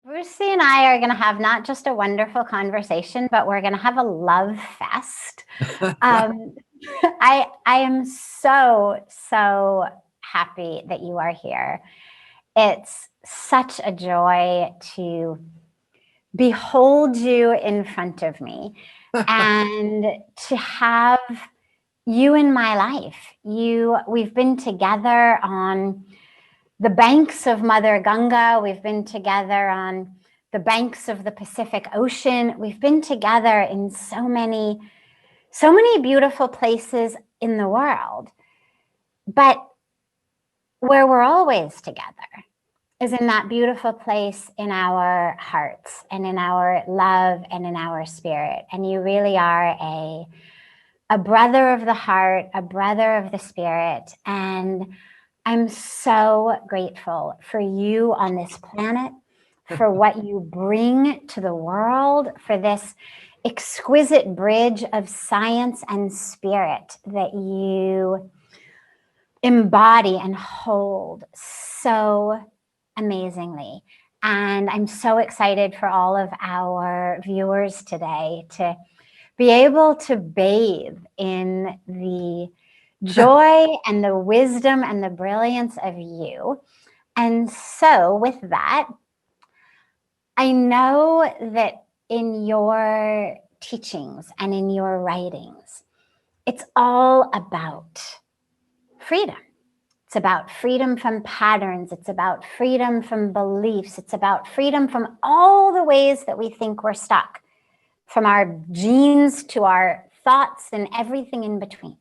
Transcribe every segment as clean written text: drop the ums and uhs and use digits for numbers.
Brucey and I are going to have not just a wonderful conversation, but we're going to have a love fest. Um, I am so happy that you are here. It's such a joy to behold you in front of me and to have you in my life. We've been together on the banks of Mother Ganga. We've been together on the banks of the Pacific Ocean. We've been together in so many beautiful places in the world. But where we're always together is in that beautiful place in our hearts and in our love and in our spirit. And you really are a brother of the heart, a brother of the spirit. And I'm so grateful for you on this planet, for what you bring to the world, for this exquisite bridge of science and spirit that you embody and hold so amazingly. And I'm so excited for all of our viewers today to be able to bathe in the joy and the wisdom and the brilliance of you. And so with that, I know that in your teachings and in your writings, it's all about freedom. It's about freedom from patterns. It's about freedom from beliefs. It's about freedom from all the ways that we think we're stuck, from our genes to our thoughts and everything in between.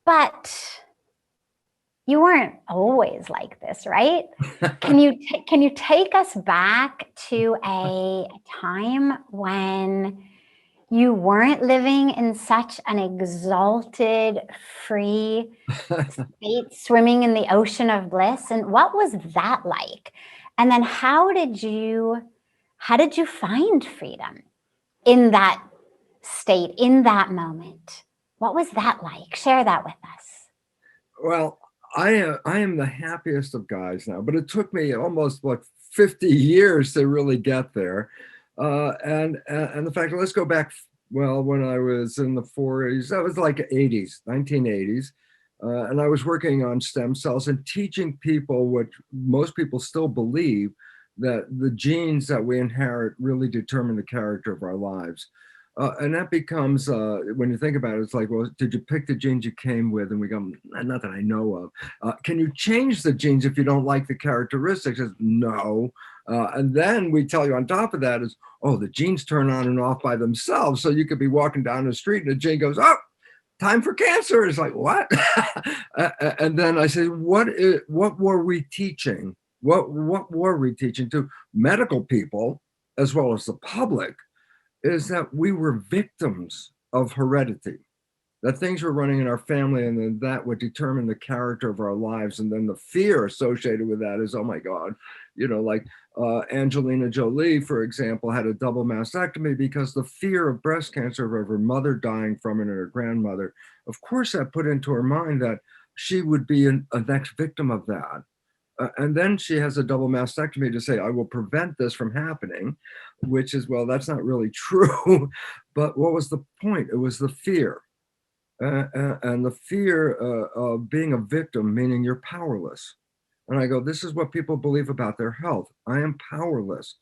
But you weren't always like this, right? Can you take us back to a time when you weren't living in such an exalted, free state, swimming in the ocean of bliss? And what was that like? And then how did you find freedom in that state, in that moment? What was that like? Share that with us. Well, I am the happiest of guys now, but it took me almost 50 years to really get there. And the fact, let's go back. Well, when I was in the 40s, that was like 80s, 1980s. And I was working on stem cells and teaching people what most people still believe, that the genes that we inherit really determine the character of our lives. And that becomes, when you think about it, it's like, well, did you pick the genes you came with? And we go, not that I know of. Can you change the genes if you don't like the characteristics? It's, no. And then we tell you on top of that is, oh, the genes turn on and off by themselves. So you could be walking down the street and the gene goes, oh, time for cancer. It's like, what? And then I say, what were we teaching? What were we teaching to medical people as well as the public? Is that we were victims of heredity, that things were running in our family, and then that would determine the character of our lives. And then the fear associated with that is, oh my God, like Angelina Jolie, for example, had a double mastectomy because the fear of breast cancer, of her mother dying from it and her grandmother. Of course, that put into her mind that she would be a next victim of that. And then she has a double mastectomy to say, I will prevent this from happening, which is, well, that's not really true. But what was the point? It was the fear. And the fear of being a victim, meaning you're powerless. And I go, this is what people believe about their health. I am powerless.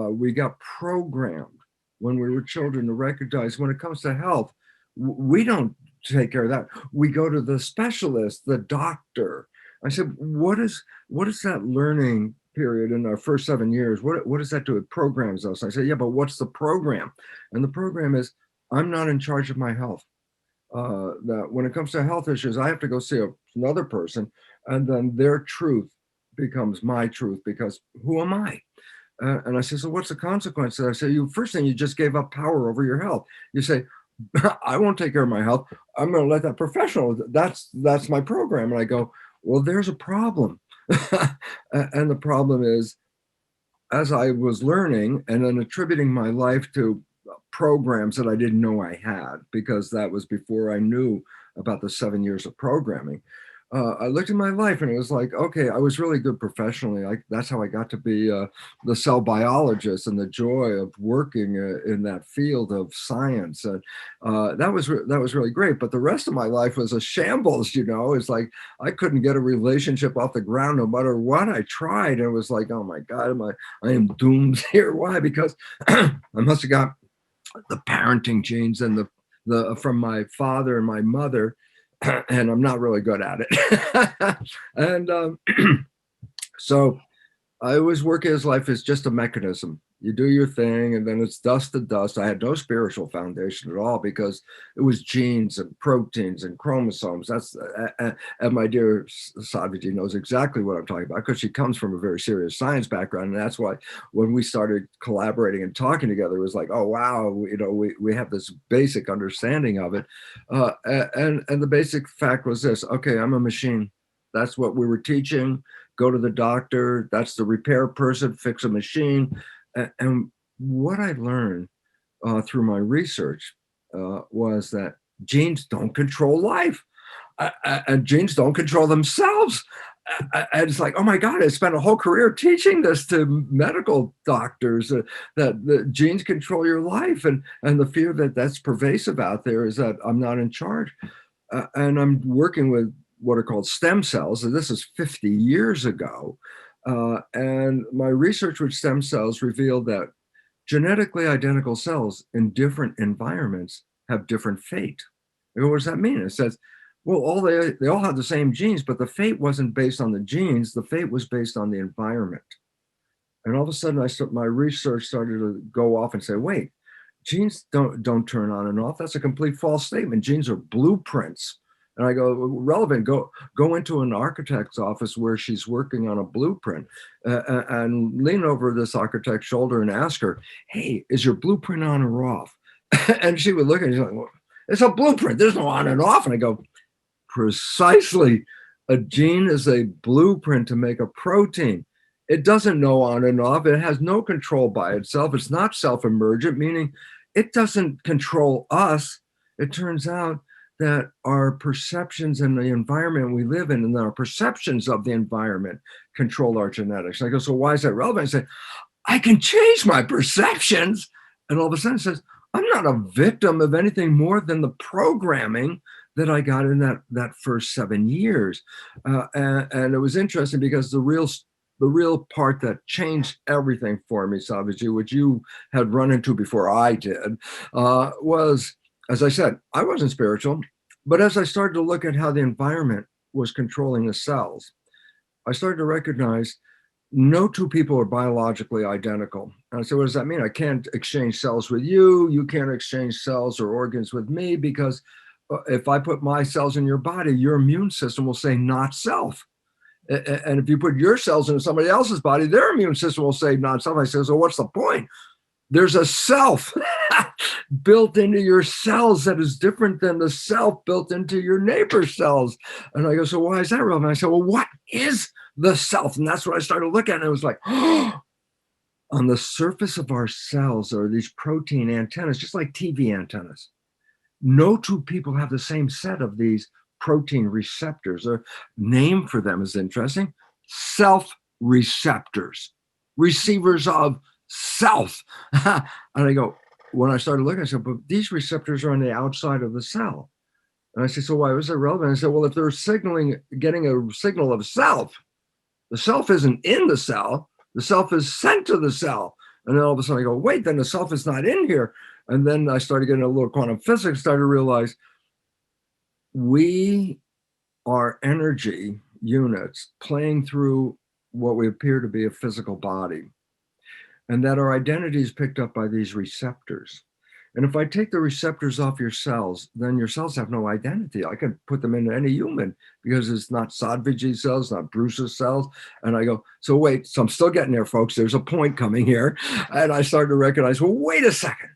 We got programmed when we were children to recognize when it comes to health, we don't take care of that. We go to the specialist, the doctor. I said, what is that learning period in our first 7 years? What does that do? It programs us. I said, yeah, but what's the program? And the program is, I'm not in charge of my health. That when it comes to health issues, I have to go see another person, and then their truth becomes my truth, because who am I? And I said, so what's the consequence? I said, first thing, you just gave up power over your health. You say, I won't take care of my health. I'm going to let that professional. That's my program. And I go, well, there's a problem. And the problem is, as I was learning and then attributing my life to programs that I didn't know I had, because that was before I knew about the 7 years of programming, I looked at my life and it was like, okay, I was really good professionally. That's how I got to be the cell biologist, and the joy of working in that field of science. And that was really great. But the rest of my life was a shambles. It's like I couldn't get a relationship off the ground no matter what I tried. And it was like, oh my God, I am doomed here. Why? Because I must have got the parenting genes and the from my father and my mother, and I'm not really good at it. And so I was working as life is just a mechanism. You do your thing, and then it's dust to dust. I had no spiritual foundation at all because it was genes and proteins and chromosomes. And my dear Sadhviji knows exactly what I'm talking about because she comes from a very serious science background, and that's why when we started collaborating and talking together, it was like, oh wow, we have this basic understanding of it, and the basic fact was this: okay, I'm a machine. That's what we were teaching. Go to the doctor. That's the repair person, fix a machine. And what I learned through my research was that genes don't control life, and genes don't control themselves. And it's like, oh my God, I spent a whole career teaching this to medical doctors, that the genes control your life. And the fear that that's pervasive out there is that I'm not in charge. And I'm working with what are called stem cells, and this is 50 years ago. And my research with stem cells revealed that genetically identical cells in different environments have different fate. And what does that mean? It says, well, they all have the same genes, but the fate wasn't based on the genes. The fate was based on the environment. And all of a sudden, my research started to go off and say, wait, genes don't turn on and off. That's a complete false statement. Genes are blueprints. And I go, relevant, go into an architect's office where she's working on a blueprint, and lean over this architect's shoulder and ask her, hey, is your blueprint on or off? And she would look at me, she's like, well, it's a blueprint. There's no on and off. And I go, precisely. A gene is a blueprint to make a protein. It doesn't know on and off. It has no control by itself. It's not self-emergent, meaning it doesn't control us. It turns out that our perceptions and the environment we live in and our perceptions of the environment control our genetics. And I go, so why is that relevant? I say, I can change my perceptions. And all of a sudden it says, I'm not a victim of anything more than the programming that I got in that first 7 years. And it was interesting because the real part that changed everything for me, Sadhviji, which you had run into before I did, was, as I said, I wasn't spiritual, but as I started to look at how the environment was controlling the cells, I started to recognize no two people are biologically identical. And I said, what does that mean? I can't exchange cells with you. You can't exchange cells or organs with me, because if I put my cells in your body, your immune system will say not self. And if you put your cells into somebody else's body, their immune system will say not self. I said, so what's the point? There's a self built into your cells that is different than the self built into your neighbor's cells. And I go, so why is that relevant? I said, well, what is the self? And that's what I started to look at. And it was like, oh, on the surface of our cells are these protein antennas, just like TV antennas. No two people have the same set of these protein receptors. A name for them is interesting: self receptors, receivers of self. And I go, when I started looking, I said, but these receptors are on the outside of the cell. And I said, so why was that relevant? I said, well, if they're getting a signal of self, the self isn't in the cell, the self is sent to the cell. And then all of a sudden I go, wait, then the self is not in here. And then I started getting a little quantum physics, started to realize we are energy units playing through what we appear to be a physical body, and that our identity is picked up by these receptors. And if I take the receptors off your cells, then your cells have no identity. I can put them into any human because it's not Sadhviji's cells, not Bruce's cells. And I go, so wait, so I'm still getting there, folks. There's a point coming here. And I started to recognize, well, wait a second.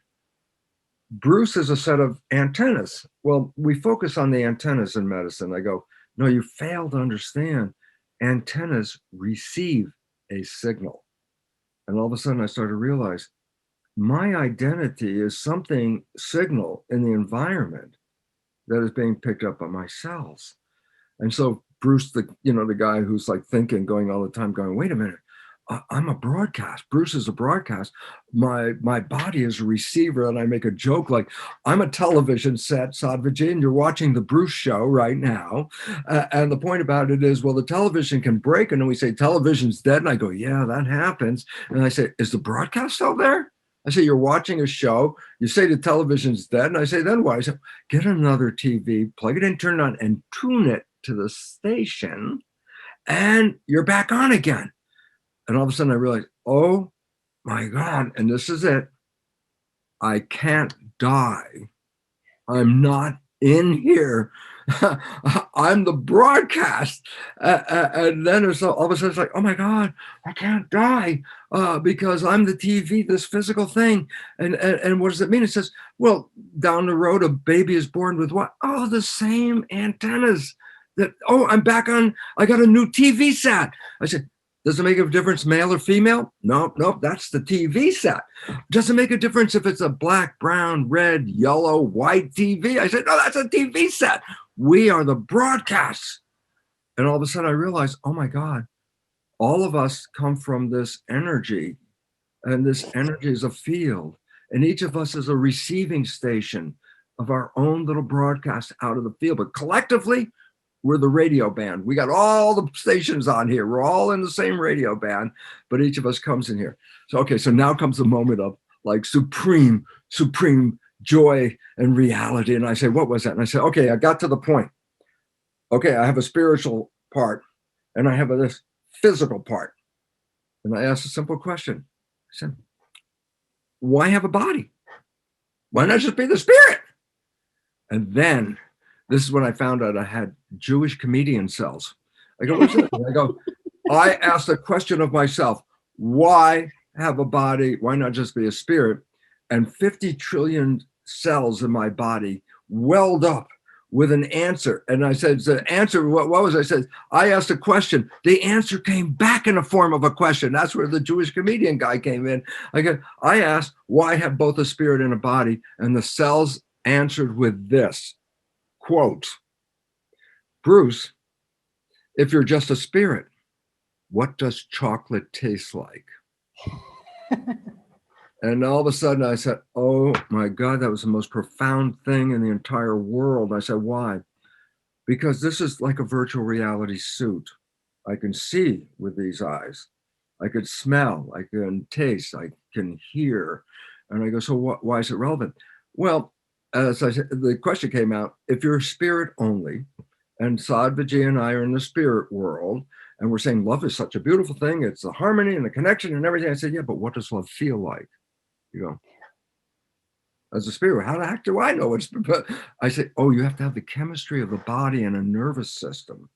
Bruce is a set of antennas. Well, we focus on the antennas in medicine. I go, no, you fail to understand. Antennas receive a signal. And all of a sudden I started to realize my identity is something signal in the environment that is being picked up by my cells. And so Bruce, the guy who's like thinking, going all the time, going, wait a minute, I'm a broadcast. Bruce is a broadcast. My body is a receiver. And I make a joke like, I'm a television set, Sadhviji, and you're watching the Bruce show right now. And the point about it is, well, the television can break. And then we say, television's dead. And I go, yeah, that happens. And I say, is the broadcast still there? I say, you're watching a show. You say the television's dead. And I say, then why? I say, get another TV, plug it in, turn it on, and tune it to the station. And you're back on again. And all of a sudden I realized, oh my God, and this is it. I can't die. I'm not in here. I'm the broadcast. And then it's all of a sudden it's like, oh my God, I can't die because I'm the TV, this physical thing. And what does it mean? It says, well, down the road, a baby is born with what? Oh, the same antennas. I'm back on, I got a new TV set. I said, does it make a difference, male or female? Nope, that's the TV set. Does it make a difference if it's a black, brown, red, yellow, white TV? I said, no, that's a TV set. We are the broadcasts. And all of a sudden I realized, oh my God, all of us come from this energy, and this energy is a field. And each of us is a receiving station of our own little broadcast out of the field. But collectively, we're the radio band. We got all the stations on here. We're all in the same radio band, but each of us comes in here. So, okay, so now comes the moment of like supreme joy and reality. And I say, what was that? And I say, okay, I got to the point. Okay, I have a spiritual part and I have this physical part. And I asked a simple question. I said, why have a body? Why not just be the spirit? And then this is when I found out I had Jewish comedian cells. I go, what's that? I go, I asked a question of myself, why have a body? Why not just be a spirit? And 50 trillion cells in my body welled up with an answer. And I said, the answer, what was I said? I asked a question. The answer came back in the form of a question. That's where the Jewish comedian guy came in. I asked, why have both a spirit and a body? And the cells answered with this. Quote, Bruce, if you're just a spirit, what does chocolate taste like? And all of a sudden I said, oh my God, that was the most profound thing in the entire world. I said, why? Because this is like a virtual reality suit. I can see with these eyes. I could smell, I can taste, I can hear. And I go, so why is it relevant? Well, as I said, the question came out, if you're a spirit only, and Sadhviji and I are in the spirit world, and we're saying love is such a beautiful thing, it's the harmony and the connection and everything. I said, yeah, but what does love feel like? You go, as a spirit, how the heck do I know it's, but I say, oh, you have to have the chemistry of the body and a nervous system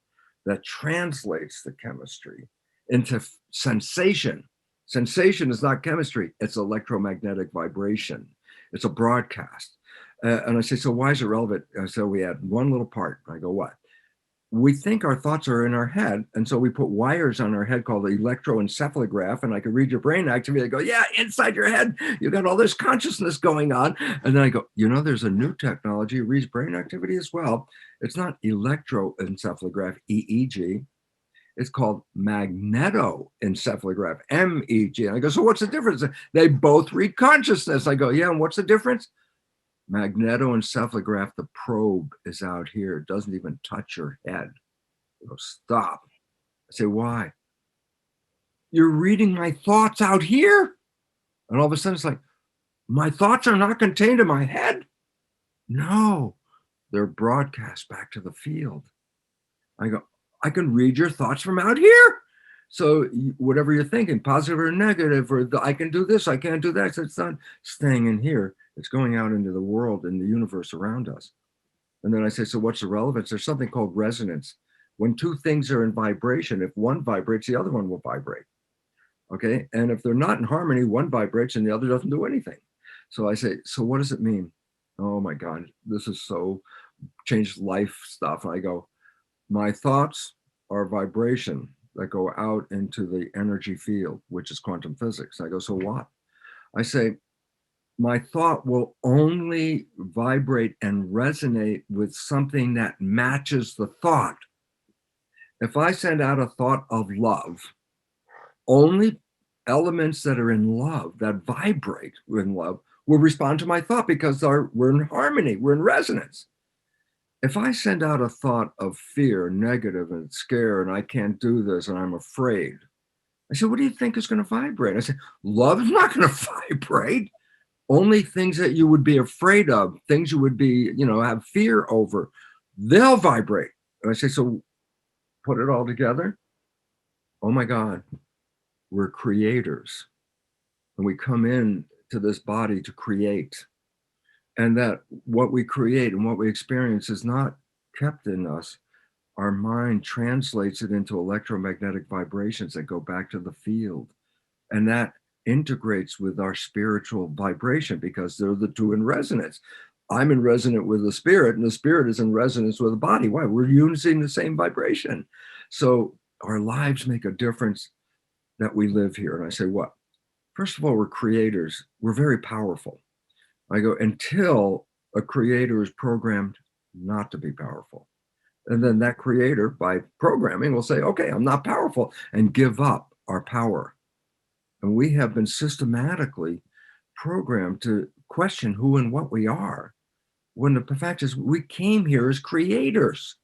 that translates the chemistry into sensation. Sensation is not chemistry, it's electromagnetic vibration. It's a broadcast. And I say, so why is it relevant? So we add one little part. I go, what? We think our thoughts are in our head. And so we put wires on our head called the electroencephalograph. And I can read your brain activity. I go, yeah, inside your head, you got all this consciousness going on. And then I go, there's a new technology, it reads brain activity as well. It's not electroencephalograph, EEG. It's called magnetoencephalograph, MEG. And I go, so what's the difference? They both read consciousness. I go, yeah, and what's the difference? Magnetoencephalograph, the probe is out here. It doesn't even touch your head. I go, stop. I say, why? You're reading my thoughts out here? And all of a sudden it's like, my thoughts are not contained in my head? No, they're broadcast back to the field. I go, I can read your thoughts from out here. So whatever you're thinking, positive or negative, or I can do this, I can't do that. So it's not staying in here. It's going out into the world and the universe around us. And then I say, so what's the relevance? There's something called resonance. When two things are in vibration, if one vibrates, the other one will vibrate. Okay. And if they're not in harmony, one vibrates and the other doesn't do anything. So I say, so what does it mean? Oh my God, this is so changed life stuff. And I go, my thoughts are vibration that go out into the energy field, which is quantum physics. I go, so what? I say, my thought will only vibrate and resonate with something that matches the thought. If I send out a thought of love, only elements that are in love, that vibrate in love, will respond to my thought because we're in harmony, we're in resonance. If I send out a thought of fear, negative and scared, and I can't do this and I'm afraid, I said, what do you think is going to vibrate? I said, love is not going to vibrate. Only things that you would be afraid of, things you would be, have fear over, they'll vibrate. And I say, so put it all together. Oh my God, we're creators. And we come in to this body to create. And that what we create and what we experience is not kept in us. Our mind translates it into electromagnetic vibrations that go back to the field. And that integrates with our spiritual vibration because they're the two in resonance. I'm in resonance with the spirit, and the spirit is in resonance with the body. Why? We're using the same vibration. So our lives make a difference that we live here. And I say, what? First of all, we're creators. We're very powerful. I go, until a creator is programmed not to be powerful. And then that creator, by programming, will say, okay, I'm not powerful, and give up our power. And we have been systematically programmed to question who and what we are, when the fact is we came here as creators.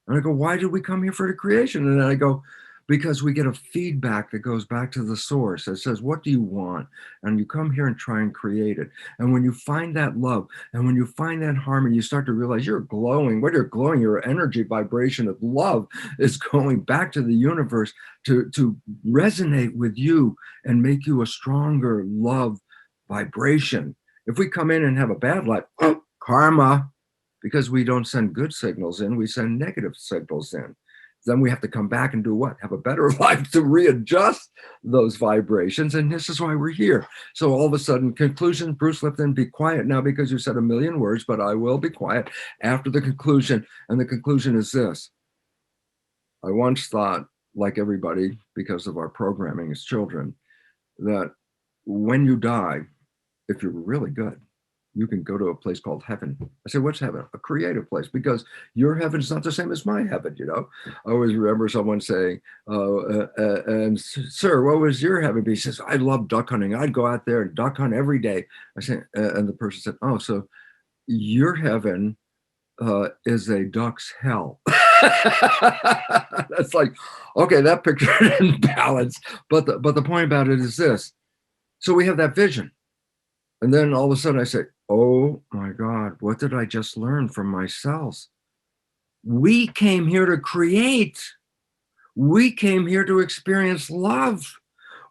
And I go, why did we come here for the creation? And then I go, because we get a feedback that goes back to the source that says, what do you want? And you come here and try and create it. And when you find that love and when you find that harmony, you start to realize you're glowing. What you're glowing, your energy vibration of love is going back to the universe to resonate with you and make you a stronger love vibration. If we come in and have a bad life, karma, because we don't send good signals in, we send negative signals in. Then we have to come back and do what? Have a better life to readjust those vibrations. And this is why we're here. So all of a sudden, conclusion, Bruce Lipton, be quiet now because you said a million words, but I will be quiet after the conclusion. And the conclusion is this. I once thought, like everybody, because of our programming as children, that when you die, if you're really good, you can go to a place called heaven. I said, what's heaven? A creative place, because your heaven is not the same as my heaven, I always remember someone saying, and sir, what was your heaven be? He says, I love duck hunting. I'd go out there and duck hunt every day. I said, and the person said, oh, so your heaven is a duck's hell. That's like, okay, that picture didn't balance. But the point about it is this. So we have that vision. And then all of a sudden I say, oh my God, what did I just learn from my cells? We came here to create. We came here to experience love.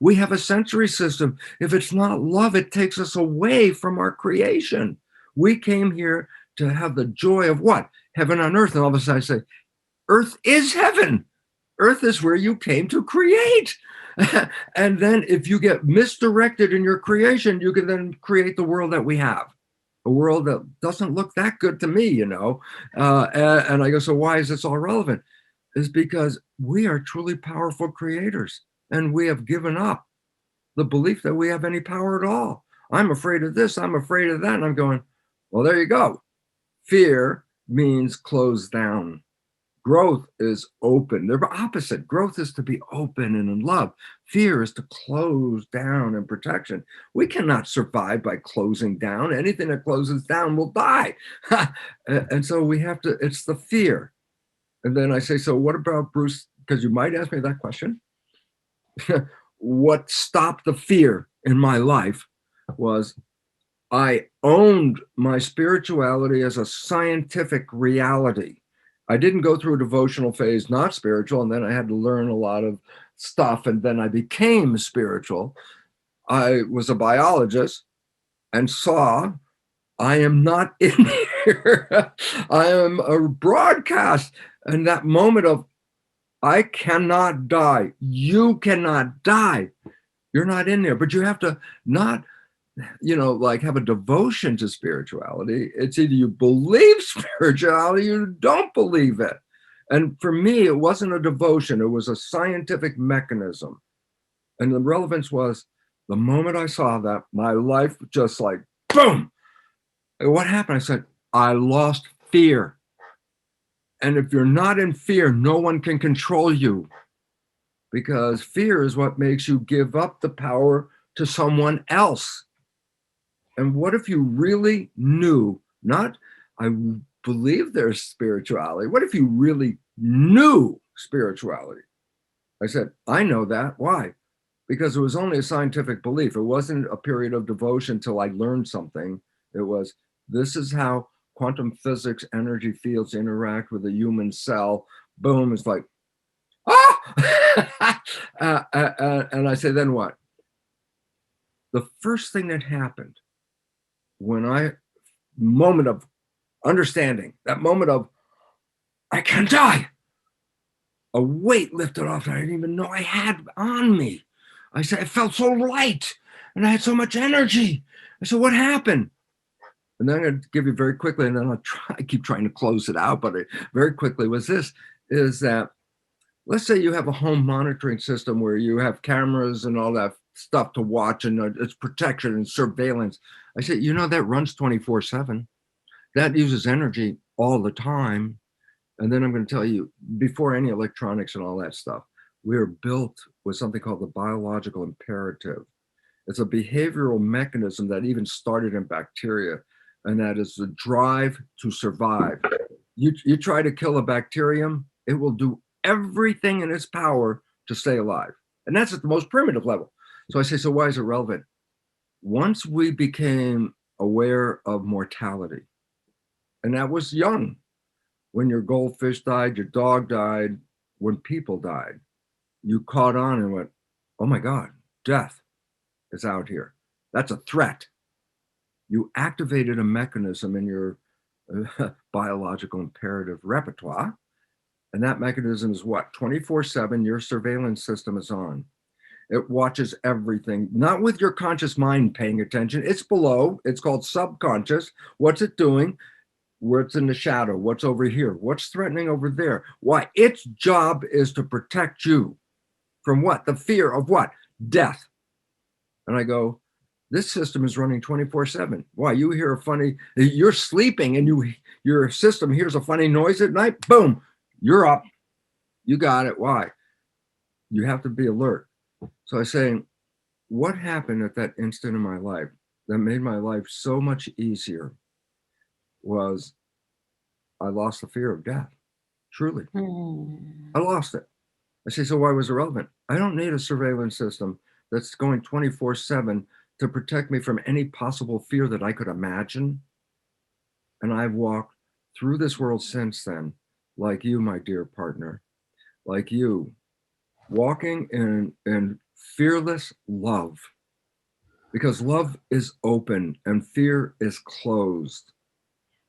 We have a sensory system. If it's not love, it takes us away from our creation. We came here to have the joy of what? Heaven on earth. And all of a sudden I say, earth is heaven. Earth is where you came to create. And then if you get misdirected in your creation, you can then create the world that we have, a world that doesn't look that good to me, and I go, so why is this all relevant? It's because we are truly powerful creators, and we have given up the belief that we have any power at all. I'm afraid of this, I'm afraid of that. And I'm going, well, there you go. Fear means close down. Growth is open. They're opposite. Growth is to be open and in love. Fear is to close down in protection. We cannot survive by closing down. Anything that closes down will die. And so we have to, it's the fear. And then I say, so what about Bruce? Because you might ask me that question. What stopped the fear in my life was I owned my spirituality as a scientific reality. I didn't go through a devotional phase, not spiritual, and then I had to learn a lot of stuff, and then I became spiritual. I was a biologist and saw I am not in here. I am a broadcast. And that moment of, I cannot die. You cannot die. You're not in there, but you have to not like have a devotion to spirituality. It's either you believe spirituality, or you don't believe it. And for me, it wasn't a devotion. It was a scientific mechanism. And the relevance was the moment I saw that, my life just like, boom. And what happened? I said, I lost fear. And if you're not in fear, no one can control you, because fear is what makes you give up the power to someone else. And what if you really knew, not, I believe there's spirituality. What if you really knew spirituality? I said, I know that. Why? Because it was only a scientific belief. It wasn't a period of devotion till I learned something. It was, this is how quantum physics energy fields interact with a human cell. Boom, it's like, ah! And I say, then what? The first thing that happened when moment of understanding, that moment of, I can die, a weight lifted off that I didn't even know I had on me. I said, I felt so light and I had so much energy. I said, what happened? And then I'm going to give you very quickly, and then I keep trying to close it out, but very quickly was this, is that, let's say you have a home monitoring system where you have cameras and all that stuff to watch, and it's protection and surveillance. I said, that runs 24/7. That uses energy all the time. And then I'm going to tell you, before any electronics and all that stuff, we were built with something called the biological imperative. It's a behavioral mechanism that even started in bacteria, and that is the drive to survive. You try to kill a bacterium, it will do everything in its power to stay alive. And that's at the most primitive level. So I say, so why is it relevant? Once we became aware of mortality, and that was young, when your goldfish died, your dog died, when people died, you caught on and went, oh my God, death is out here. That's a threat. You activated a mechanism in your biological imperative repertoire. And that mechanism is what? 24/7, your surveillance system is on. It watches everything, not with your conscious mind paying attention. It's below. It's called subconscious. What's it doing? What's in the shadow? What's over here? What's threatening over there? Why? Its job is to protect you from what? The fear of what? Death. And I go, this system is running 24/7. Why? You hear you're sleeping and your system hears a funny noise at night, boom, you're up. You got it. Why? You have to be alert. So I was saying, what happened at that instant in my life that made my life so much easier was I lost the fear of death. Truly. I lost it. I say, so why was it relevant? I don't need a surveillance system that's going 24/7 to protect me from any possible fear that I could imagine. And I've walked through this world since then, like you, my dear partner, like you, walking in fearless love, because love is open and fear is closed.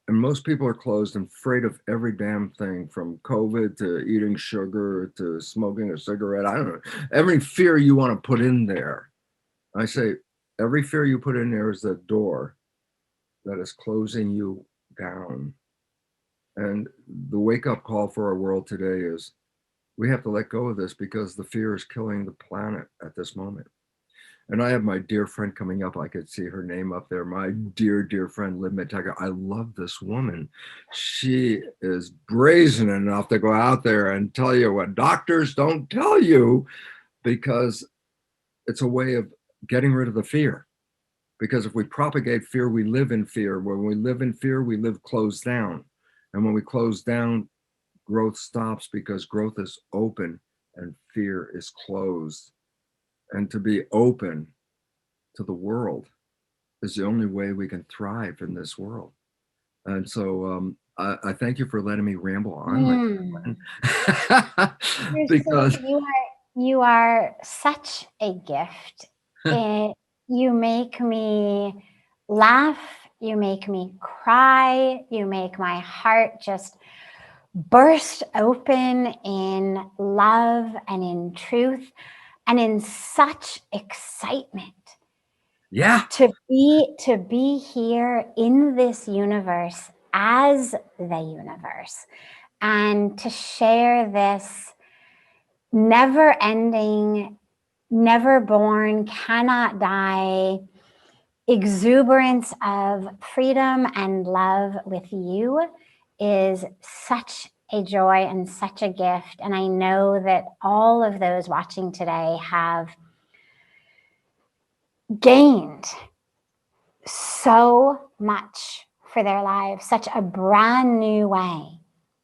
And most people are closed and afraid of every damn thing, from COVID to eating sugar to smoking a cigarette. I don't know, every fear you want to put in there. I say, every fear you put in there is the door that is closing you down. And the wake-up call for our world today is we have to let go of this, because the fear is killing the planet at this moment. And I have my dear friend coming up. I could see her name up there. My dear, dear friend, Lynn Tiger. I love this woman. She is brazen enough to go out there and tell you what doctors don't tell you, because it's a way of getting rid of the fear. Because if we propagate fear, we live in fear. When we live in fear, we live closed down. And when we close down, growth stops, because growth is open and fear is closed. And to be open to the world is the only way we can thrive in this world. And so I thank you for letting me ramble on. Because you are such a gift. You make me laugh, you make me cry, you make my heart just burst open in love and in truth and in such excitement. Yeah. To be here in this universe as the universe, and to share this never ending, never born, cannot die exuberance of freedom and love with you is such a joy and such a gift. And I know that all of those watching today have gained so much for their lives, such a brand new way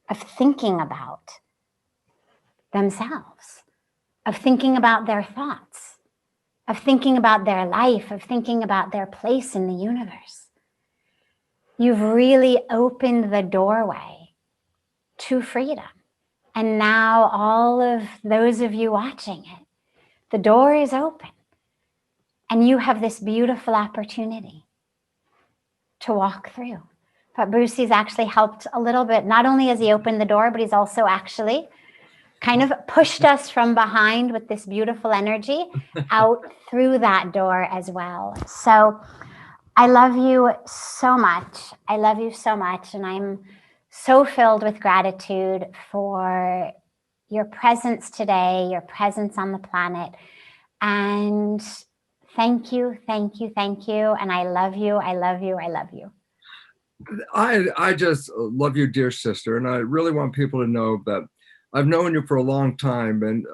of thinking about themselves, of thinking about their thoughts, of thinking about their life, of thinking about their place in the universe. You've really opened the doorway to freedom. And now all of those of you watching it, the door is open. And you have this beautiful opportunity to walk through. But Brucey's actually helped a little bit. Not only has he opened the door, but he's also actually kind of pushed us from behind with this beautiful energy out through that door as well. So I love you so much. I love you so much. And I'm so filled with gratitude for your presence today, your presence on the planet. And thank you, thank you, thank you. And I love you, I love you, I love you. I just love you, dear sister. And I really want people to know that I've known you for a long time. And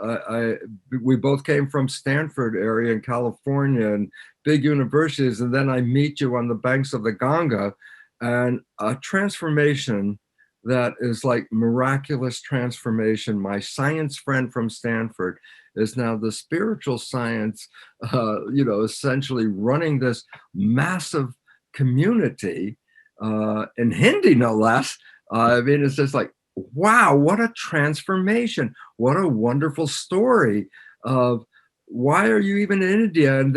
we both came from Stanford area in California and big universities. And then I meet you on the banks of the Ganga, and a transformation that is like miraculous transformation. My science friend from Stanford is now the spiritual science, essentially running this massive community in Hindi, no less. I mean, it's just like, wow, what a transformation. What a wonderful story of why are you even in India? And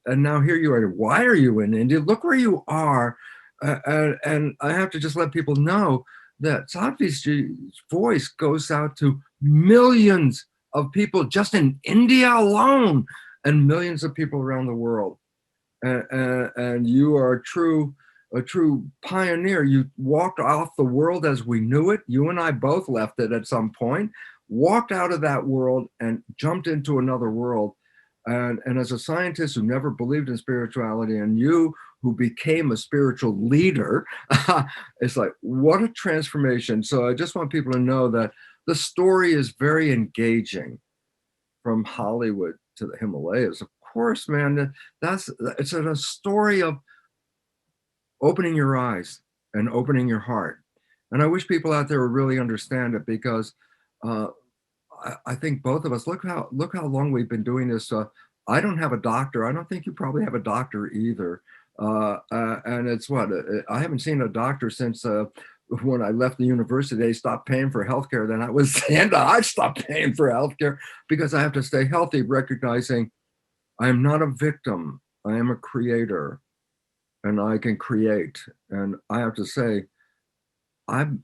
now here you are. Why are you in India? Look where you are. And I have to just let people know that Sadhviji's voice goes out to millions of people just in India alone, and millions of people around the world. And you are a true pioneer. You walked off the world as we knew it. You and I both left it at some point, walked out of that world and jumped into another world. And as a scientist who never believed in spirituality, and you who became a spiritual leader, it's like, what a transformation. So I just want people to know that the story is very engaging, from Hollywood to the Himalayas. Of course, man, it's a story of opening your eyes and opening your heart. And I wish people out there would really understand it, because I think both of us, look how long we've been doing this. I don't have a doctor. I don't think you probably have a doctor either. And it's I haven't seen a doctor since when I left the university. They stopped paying for healthcare. Then I stopped paying for healthcare because I have to stay healthy, recognizing I am not a victim. I am a creator, and I can create. And I have to say, I'm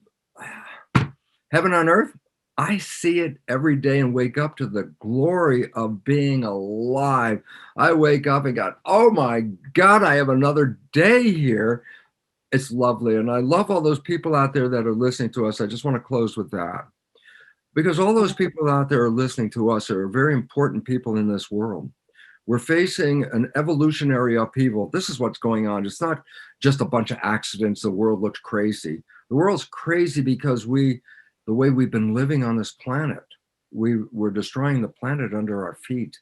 heaven on earth. I see it every day and wake up to the glory of being alive. I wake up and go, oh my God, I have another day here. It's lovely. And I love all those people out there that are listening to us. I just want to close with that, because all those people out there are listening to us are very important people in this world. We're facing an evolutionary upheaval. This is what's going on. It's not just a bunch of accidents. The world looks crazy. The world's crazy because the way we've been living on this planet, we're destroying the planet under our feet.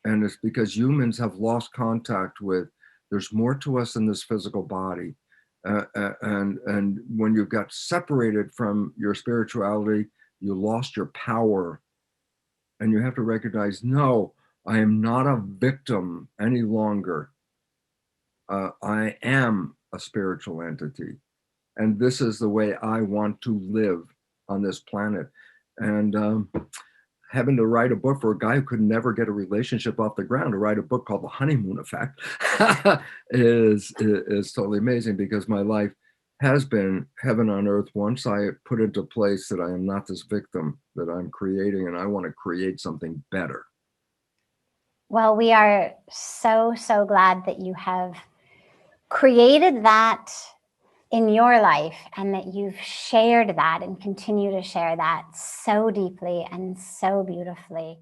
And it's because humans have lost contact with, there's more to us than this physical body. And when you got separated from your spirituality, you lost your power. And you have to recognize, no, I am not a victim any longer. I am a spiritual entity. And this is the way I want to live on this planet. And having to write a book for a guy who could never get a relationship off the ground, to write a book called The Honeymoon Effect is totally amazing, because my life has been heaven on earth once I put into place that I am not this victim, that I'm creating, and I want to create something better. Well, we are so, so glad that you have created that in your life, and that you've shared that and continue to share that so deeply and so beautifully.